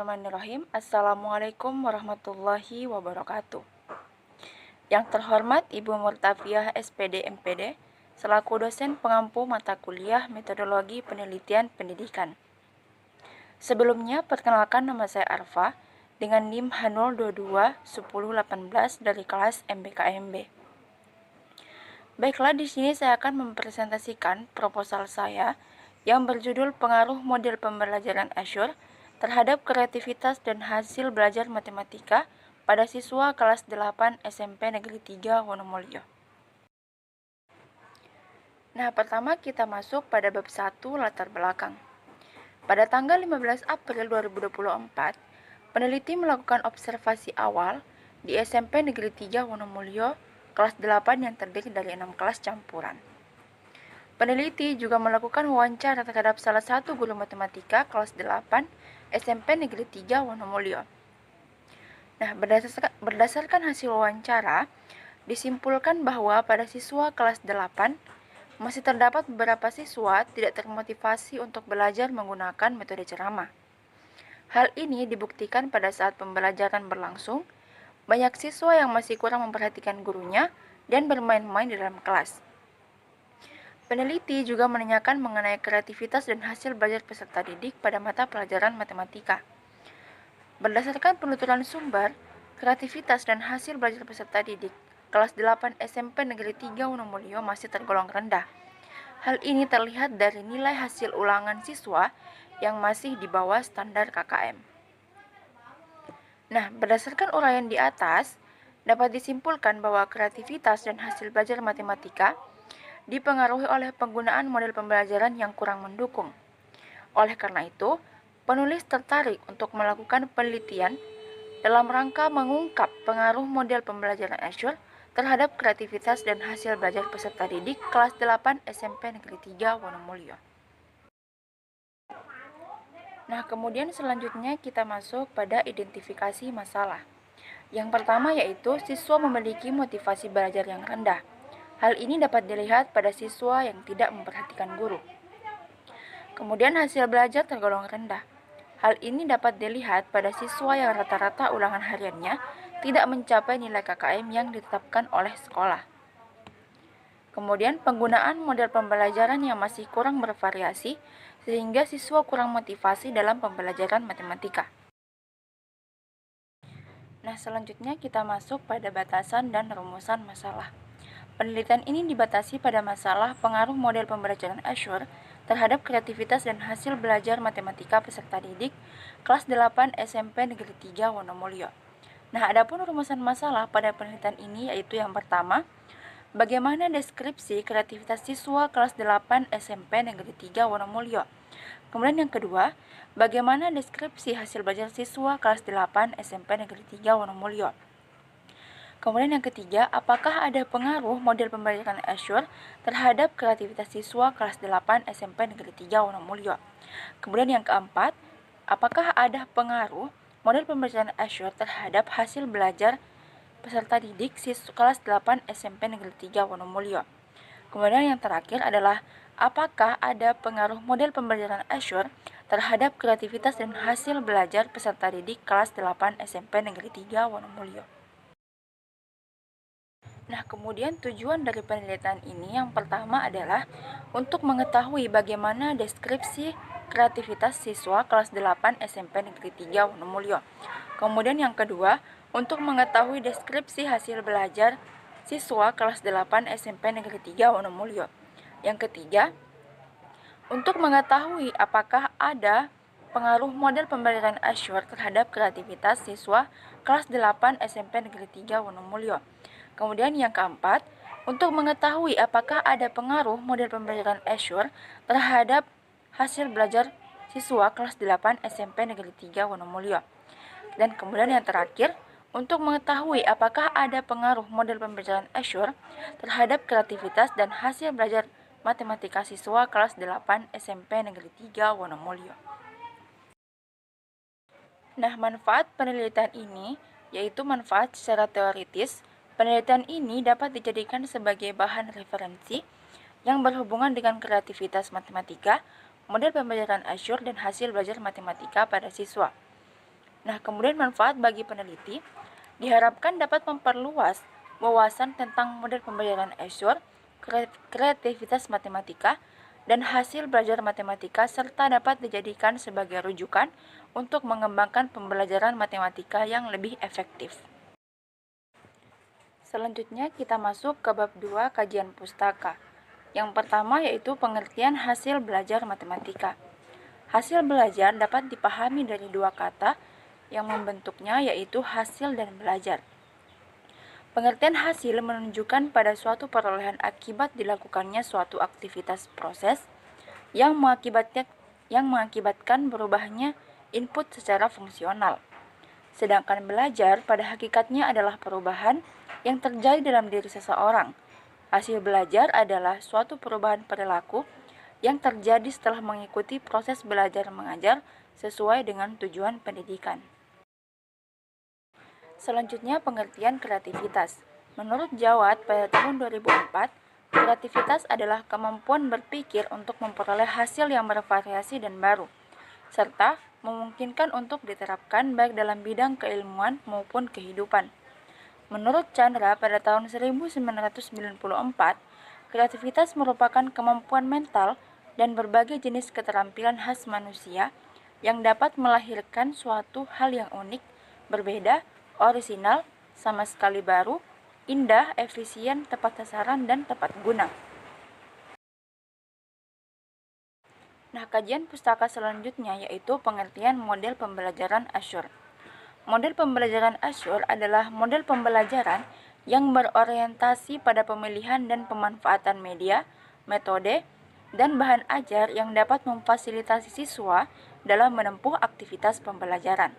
Bismillahirrahmanirrahim. Assalamualaikum warahmatullahi wabarakatuh. Yang terhormat Ibu Murtafiah SPD MPD, selaku dosen pengampu mata kuliah Metodologi Penelitian Pendidikan. Sebelumnya, perkenalkan nama saya Arfa dengan NIM H0221018 dari kelas MBKMB. Baiklah, di sini saya akan mempresentasikan proposal saya yang berjudul Pengaruh Model Pembelajaran Azure terhadap kreativitas dan hasil belajar matematika pada siswa kelas 8 SMP Negeri 3 Wonomulyo. Nah, pertama kita masuk pada bab 1 latar belakang. Pada tanggal 15 April 2024, peneliti melakukan observasi awal di SMP Negeri 3 Wonomulyo kelas 8 yang terdiri dari 6 kelas campuran. Peneliti juga melakukan wawancara terhadap salah satu guru matematika kelas 8 SMP Negeri 3 Wonomulyo. Nah, berdasarkan hasil wawancara, disimpulkan bahwa pada siswa kelas 8 masih terdapat beberapa siswa tidak termotivasi untuk belajar menggunakan metode ceramah. Hal ini dibuktikan pada saat pembelajaran berlangsung, banyak siswa yang masih kurang memperhatikan gurunya dan bermain-main di dalam kelas. Peneliti juga menanyakan mengenai kreativitas dan hasil belajar peserta didik pada mata pelajaran matematika. Berdasarkan penuturan sumber, kreativitas dan hasil belajar peserta didik kelas 8 SMP Negeri 3 Wonomulyo masih tergolong rendah. Hal ini terlihat dari nilai hasil ulangan siswa yang masih di bawah standar KKM. Nah, berdasarkan uraian di atas, dapat disimpulkan bahwa kreativitas dan hasil belajar matematika dipengaruhi oleh penggunaan model pembelajaran yang kurang mendukung. Oleh karena itu, penulis tertarik untuk melakukan penelitian dalam rangka mengungkap pengaruh model pembelajaran Azure terhadap kreativitas dan hasil belajar peserta didik kelas 8 SMP Negeri 3 Wonomulyo. Nah, kemudian selanjutnya kita masuk pada identifikasi masalah. Yang pertama yaitu siswa memiliki motivasi belajar yang rendah. Hal ini dapat dilihat pada siswa yang tidak memperhatikan guru. Kemudian hasil belajar tergolong rendah. Hal ini dapat dilihat pada siswa yang rata-rata ulangan hariannya tidak mencapai nilai KKM yang ditetapkan oleh sekolah. Kemudian penggunaan model pembelajaran yang masih kurang bervariasi sehingga siswa kurang motivasi dalam pembelajaran matematika. Nah, selanjutnya kita masuk pada batasan dan rumusan masalah. Penelitian ini dibatasi pada masalah pengaruh model pembelajaran Azure terhadap kreativitas dan hasil belajar matematika peserta didik kelas 8 SMP Negeri 3 Wonomulyo. Nah, adapun rumusan masalah pada penelitian ini yaitu yang pertama, bagaimana deskripsi kreativitas siswa kelas 8 SMP Negeri 3 Wonomulyo. Kemudian yang kedua, bagaimana deskripsi hasil belajar siswa kelas 8 SMP Negeri 3 Wonomulyo. Kemudian yang ketiga, apakah ada pengaruh model pembelajaran Azure terhadap kreativitas siswa kelas 8 SMP Negeri 3 Wonomulyo. Kemudian yang keempat, apakah ada pengaruh model pembelajaran Azure terhadap hasil belajar peserta didik siswa kelas 8 SMP Negeri 3 Wonomulyo. Kemudian yang terakhir adalah apakah ada pengaruh model pembelajaran Azure terhadap kreativitas dan hasil belajar peserta didik kelas 8 SMP Negeri 3 Wonomulyo. Nah, kemudian tujuan dari penelitian ini yang pertama adalah untuk mengetahui bagaimana deskripsi kreativitas siswa kelas 8 SMP Negeri 3 Wonomulyo. Kemudian yang kedua, untuk mengetahui deskripsi hasil belajar siswa kelas 8 SMP Negeri 3 Wonomulyo. Yang ketiga, untuk mengetahui apakah ada pengaruh model pembelajaran Azure terhadap kreativitas siswa kelas 8 SMP Negeri 3 Wonomulyo. Kemudian yang keempat, untuk mengetahui apakah ada pengaruh model pembelajaran Azure terhadap hasil belajar siswa kelas 8 SMP Negeri 3 Wonomulyo. Dan kemudian yang terakhir, untuk mengetahui apakah ada pengaruh model pembelajaran Azure terhadap kreativitas dan hasil belajar matematika siswa kelas 8 SMP Negeri 3 Wonomulyo. Nah, manfaat penelitian ini yaitu manfaat secara teoritis. Penelitian ini dapat dijadikan sebagai bahan referensi yang berhubungan dengan kreativitas matematika, model pembelajaran Azure, dan hasil belajar matematika pada siswa. Nah, kemudian manfaat bagi peneliti diharapkan dapat memperluas wawasan tentang model pembelajaran Azure, kreativitas matematika, dan hasil belajar matematika serta dapat dijadikan sebagai rujukan untuk mengembangkan pembelajaran matematika yang lebih efektif. Selanjutnya kita masuk ke bab 2 kajian pustaka. Yang pertama yaitu pengertian hasil belajar matematika. Hasil belajar dapat dipahami dari dua kata yang membentuknya yaitu hasil dan belajar. Pengertian hasil menunjukkan pada suatu perolehan akibat dilakukannya suatu aktivitas proses yang mengakibatkan berubahnya input secara fungsional. Sedangkan belajar pada hakikatnya adalah perubahan yang terjadi dalam diri seseorang. Hasil belajar adalah suatu perubahan perilaku yang terjadi setelah mengikuti proses belajar mengajar sesuai dengan tujuan pendidikan. Selanjutnya pengertian kreativitas. Menurut Jawad pada tahun 2004, kreativitas adalah kemampuan berpikir untuk memperoleh hasil yang bervariasi dan baru, serta memungkinkan untuk diterapkan baik dalam bidang keilmuan maupun kehidupan. Menurut Chandra pada tahun 1994, kreativitas merupakan kemampuan mental dan berbagai jenis keterampilan khas manusia yang dapat melahirkan suatu hal yang unik, berbeda, orisinal, sama sekali baru, indah, efisien, tepat sasaran, dan tepat guna. Nah, kajian pustaka selanjutnya yaitu pengertian model pembelajaran Azure. Model pembelajaran Azure adalah model pembelajaran yang berorientasi pada pemilihan dan pemanfaatan media, metode, dan bahan ajar yang dapat memfasilitasi siswa dalam menempuh aktivitas pembelajaran.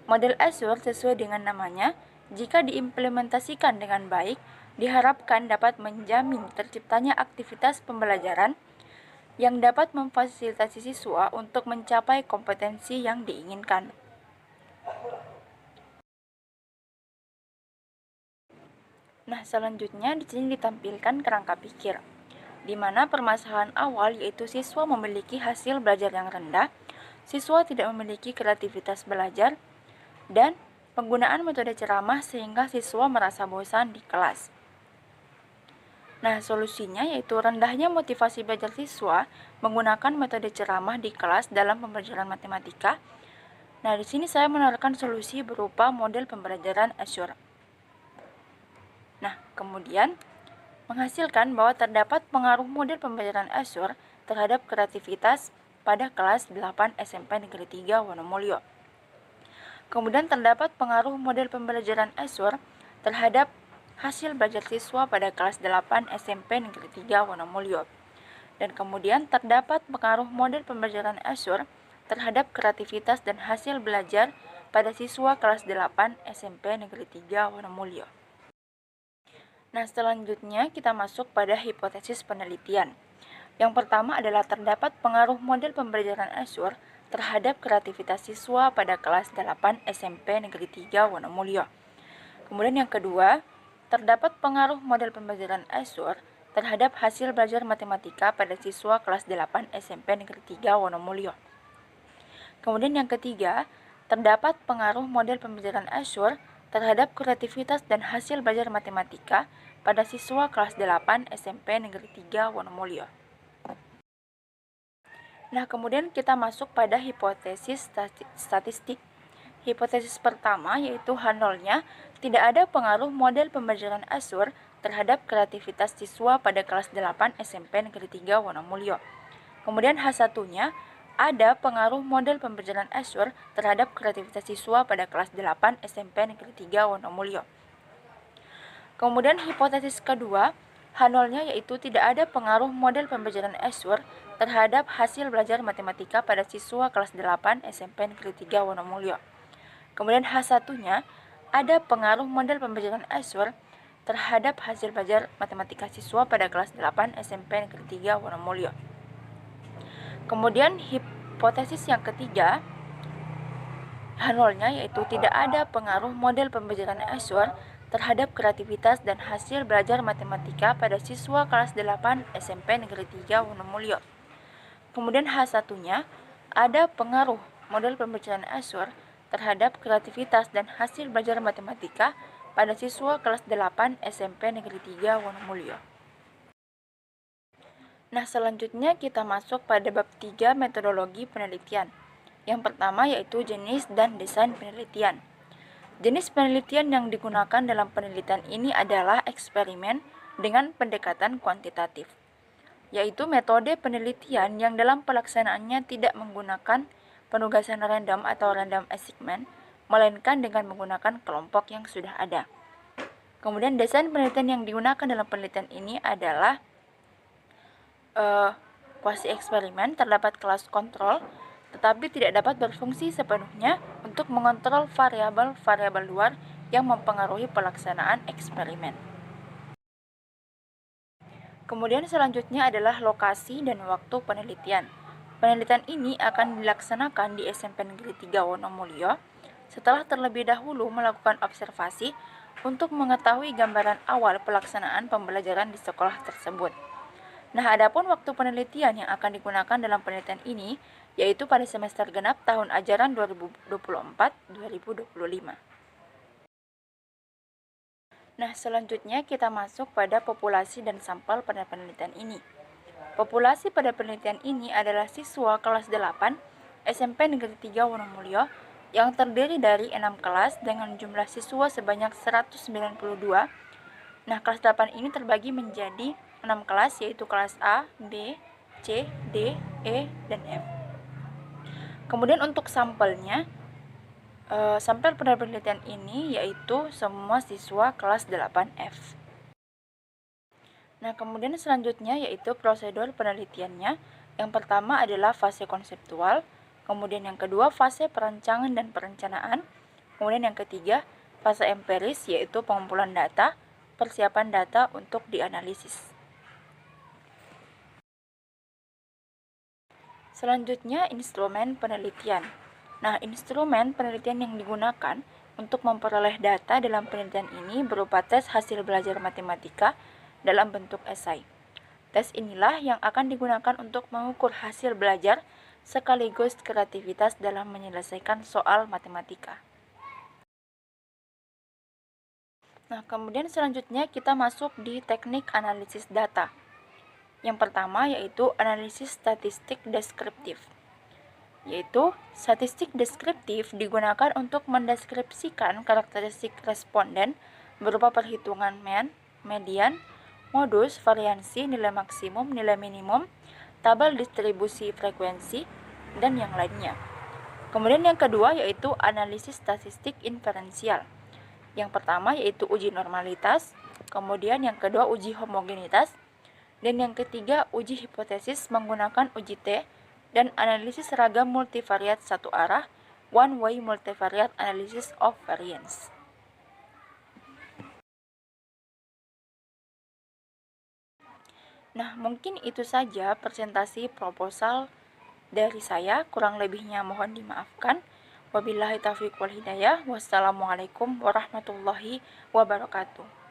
Model Azure sesuai dengan namanya, jika diimplementasikan dengan baik, diharapkan dapat menjamin terciptanya aktivitas pembelajaran yang dapat memfasilitasi siswa untuk mencapai kompetensi yang diinginkan. Nah, selanjutnya di sini ditampilkan kerangka pikir, di mana permasalahan awal yaitu siswa memiliki hasil belajar yang rendah, siswa tidak memiliki kreativitas belajar, dan penggunaan metode ceramah sehingga siswa merasa bosan di kelas. Nah, solusinya yaitu rendahnya motivasi belajar siswa menggunakan metode ceramah di kelas dalam pembelajaran matematika. Nah, di sini saya menawarkan solusi berupa model pembelajaran Azure. Nah, kemudian menghasilkan bahwa terdapat pengaruh model pembelajaran Azure terhadap kreativitas pada kelas 8 SMP Negeri 3 Wonomulyo. Kemudian terdapat pengaruh model pembelajaran Azure terhadap hasil belajar siswa pada kelas 8 SMP Negeri 3 Wonomulyo. Dan kemudian terdapat pengaruh model pembelajaran Azure terhadap kreativitas dan hasil belajar pada siswa kelas 8 SMP Negeri 3 Wonomulyo. Nah, selanjutnya kita masuk pada hipotesis penelitian. Yang pertama adalah terdapat pengaruh model pembelajaran Azure terhadap kreativitas siswa pada kelas 8 SMP Negeri 3 Wonomulyo. Kemudian yang kedua, terdapat pengaruh model pembelajaran Azure terhadap hasil belajar matematika pada siswa kelas 8 SMP Negeri 3 Wonomulyo. Kemudian yang ketiga, terdapat pengaruh model pembelajaran Azure terhadap kreativitas dan hasil belajar matematika pada siswa kelas 8 SMP Negeri 3 Wonomulyo. Nah, kemudian kita masuk pada hipotesis statistik. Hipotesis pertama yaitu H0-nya tidak ada pengaruh model pembelajaran Azure terhadap kreativitas siswa pada kelas 8 SMP Negeri 3 Wonomulyo. Kemudian H1-nya ada pengaruh model pembelajaran Azure terhadap kreativitas siswa pada kelas 8 SMP Negeri 3 Wonomulyo. Kemudian hipotesis kedua, H0-nya yaitu tidak ada pengaruh model pembelajaran Azure terhadap hasil belajar matematika pada siswa kelas 8 SMP Negeri 3 Wonomulyo. Kemudian H1-nya ada pengaruh model pembelajaran Azure terhadap hasil belajar matematika siswa pada kelas 8 SMP Negeri 3 Wonomulyo. Kemudian hipotesis yang ketiga, H0-nya yaitu tidak ada pengaruh model pembelajaran Azure terhadap kreativitas dan hasil belajar matematika pada siswa kelas 8 SMP Negeri 3 Wonomulyo. Kemudian H1-nya ada pengaruh model pembelajaran Azure terhadap kreativitas dan hasil belajar matematika pada siswa kelas 8 SMP Negeri 3 Wonomulyo. Nah, selanjutnya kita masuk pada bab 3 metodologi penelitian. Yang pertama yaitu jenis dan desain penelitian. Jenis penelitian yang digunakan dalam penelitian ini adalah eksperimen dengan pendekatan kuantitatif, yaitu metode penelitian yang dalam pelaksanaannya tidak menggunakan penugasan random atau random assignment, melainkan dengan menggunakan kelompok yang sudah ada. Kemudian desain penelitian yang digunakan dalam penelitian ini adalah kuasi eksperimen, terdapat kelas kontrol, tetapi tidak dapat berfungsi sepenuhnya untuk mengontrol variabel-variabel luar yang mempengaruhi pelaksanaan eksperimen. Kemudian selanjutnya adalah lokasi dan waktu penelitian. Penelitian ini akan dilaksanakan di SMP Negeri 3 Wonomulyo setelah terlebih dahulu melakukan observasi untuk mengetahui gambaran awal pelaksanaan pembelajaran di sekolah tersebut. Nah, adapun waktu penelitian yang akan digunakan dalam penelitian ini yaitu pada semester genap tahun ajaran 2024-2025. Nah, selanjutnya kita masuk pada populasi dan sampel pada penelitian ini. Populasi pada penelitian ini adalah siswa kelas 8 SMP Negeri 3 Wonomulyo yang terdiri dari 6 kelas dengan jumlah siswa sebanyak 192. Nah, kelas 8 ini terbagi menjadi 6 kelas yaitu kelas A, B, C, D, E, dan F. Kemudian untuk sampelnya, sampel pada penelitian ini yaitu semua siswa kelas 8F. Nah, kemudian selanjutnya yaitu prosedur penelitiannya. Yang pertama adalah fase konseptual, kemudian yang kedua fase perancangan dan perencanaan, kemudian yang ketiga fase empiris yaitu pengumpulan data, persiapan data untuk dianalisis. Selanjutnya instrumen penelitian. Nah, instrumen penelitian yang digunakan untuk memperoleh data dalam penelitian ini berupa tes hasil belajar matematika dalam bentuk esai. Tes inilah yang akan digunakan untuk mengukur hasil belajar sekaligus kreativitas dalam menyelesaikan soal matematika. Nah, kemudian selanjutnya kita masuk di teknik analisis data. Yang pertama yaitu analisis statistik deskriptif. Yaitu statistik deskriptif digunakan untuk mendeskripsikan karakteristik responden berupa perhitungan median, modus, variansi, nilai maksimum, nilai minimum, tabel distribusi frekuensi, dan yang lainnya. Kemudian yang kedua yaitu analisis statistik inferensial. Yang pertama yaitu uji normalitas, kemudian yang kedua uji homogenitas, dan yang ketiga uji hipotesis menggunakan uji T, dan analisis seragam multivariat satu arah, one way multivariate analysis of variance. Nah, mungkin itu saja presentasi proposal dari saya, kurang lebihnya mohon dimaafkan. Wabillahi taufiq wal hidayah. Wassalamualaikum warahmatullahi wabarakatuh.